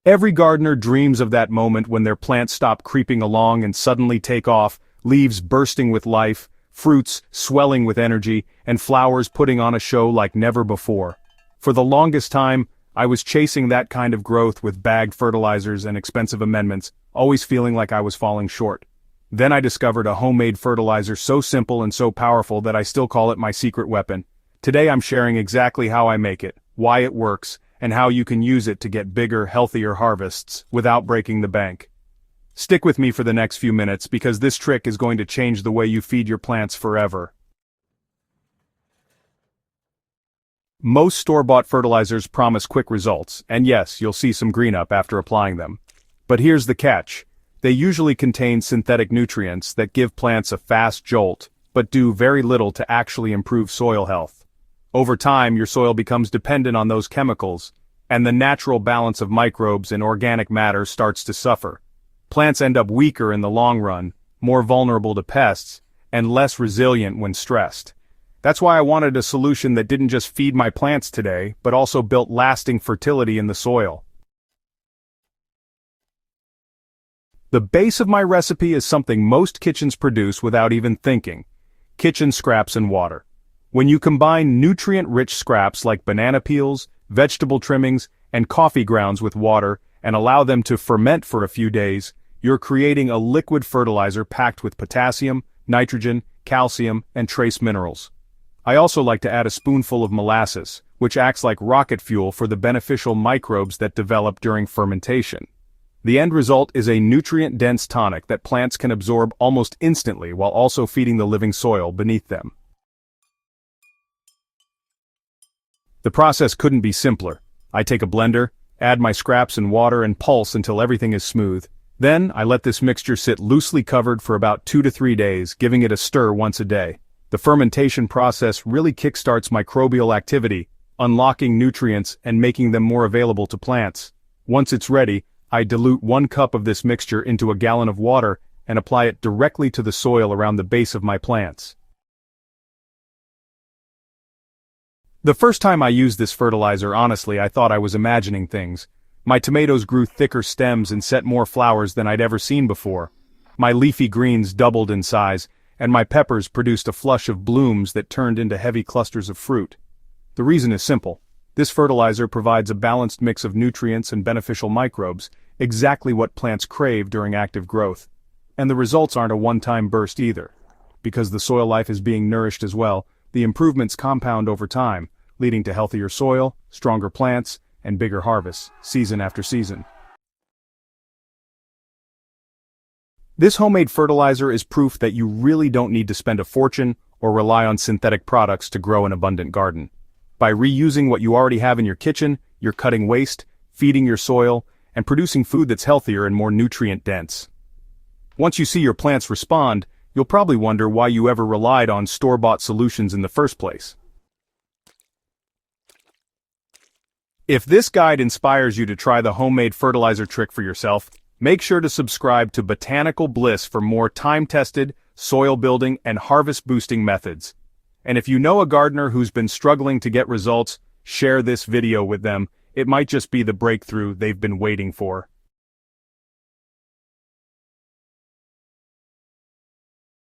Every gardener dreams of that moment when their plants stop creeping along and suddenly take off, leaves bursting with life, fruits swelling with energy, and flowers putting on a show like never before. For the longest time, I was chasing that kind of growth with bagged fertilizers and expensive amendments, always feeling like I was falling short. Then I discovered a homemade fertilizer so simple and so powerful that I still call it my secret weapon. Today I'm sharing exactly how I make it, why it works, and how you can use it to get bigger, healthier harvests without breaking the bank. Stick with me for the next few minutes because this trick is going to change the way you feed your plants forever. Most store-bought fertilizers promise quick results, and yes, you'll see some green up after applying them. But here's the catch. They usually contain synthetic nutrients that give plants a fast jolt, but do very little to actually improve soil health. Over time, your soil becomes dependent on those chemicals, and the natural balance of microbes and organic matter starts to suffer. Plants end up weaker in the long run, more vulnerable to pests, and less resilient when stressed. That's why I wanted a solution that didn't just feed my plants today, but also built lasting fertility in the soil. The base of my recipe is something most kitchens produce without even thinking: kitchen scraps and water. When you combine nutrient-rich scraps like banana peels, vegetable trimmings, and coffee grounds with water and allow them to ferment for a few days, you're creating a liquid fertilizer packed with potassium, nitrogen, calcium, and trace minerals. I also like to add a spoonful of molasses, which acts like rocket fuel for the beneficial microbes that develop during fermentation. The end result is a nutrient-dense tonic that plants can absorb almost instantly while also feeding the living soil beneath them. The process couldn't be simpler. I take a blender, add my scraps and water and pulse until everything is smooth. Then, I let this mixture sit loosely covered for about 2 to 3 days, giving it a stir once a day. The fermentation process really kickstarts microbial activity, unlocking nutrients and making them more available to plants. Once it's ready, I dilute 1 cup of this mixture into a gallon of water and apply it directly to the soil around the base of my plants. The first time I used this fertilizer, honestly, I thought I was imagining things. My tomatoes grew thicker stems and set more flowers than I'd ever seen before. My leafy greens doubled in size, and my peppers produced a flush of blooms that turned into heavy clusters of fruit. The reason is simple. This fertilizer provides a balanced mix of nutrients and beneficial microbes, exactly what plants crave during active growth. And the results aren't a one-time burst either. Because the soil life is being nourished as well, the improvements compound over time, leading to healthier soil, stronger plants, and bigger harvests, season after season. This homemade fertilizer is proof that you really don't need to spend a fortune or rely on synthetic products to grow an abundant garden. By reusing what you already have in your kitchen, you're cutting waste, feeding your soil, and producing food that's healthier and more nutrient-dense. Once you see your plants respond, you'll probably wonder why you ever relied on store-bought solutions in the first place. If this guide inspires you to try the homemade fertilizer trick for yourself, make sure to subscribe to Botanical Bliss for more time-tested, soil-building, and harvest-boosting methods. And if you know a gardener who's been struggling to get results, share this video with them. It might just be the breakthrough they've been waiting for.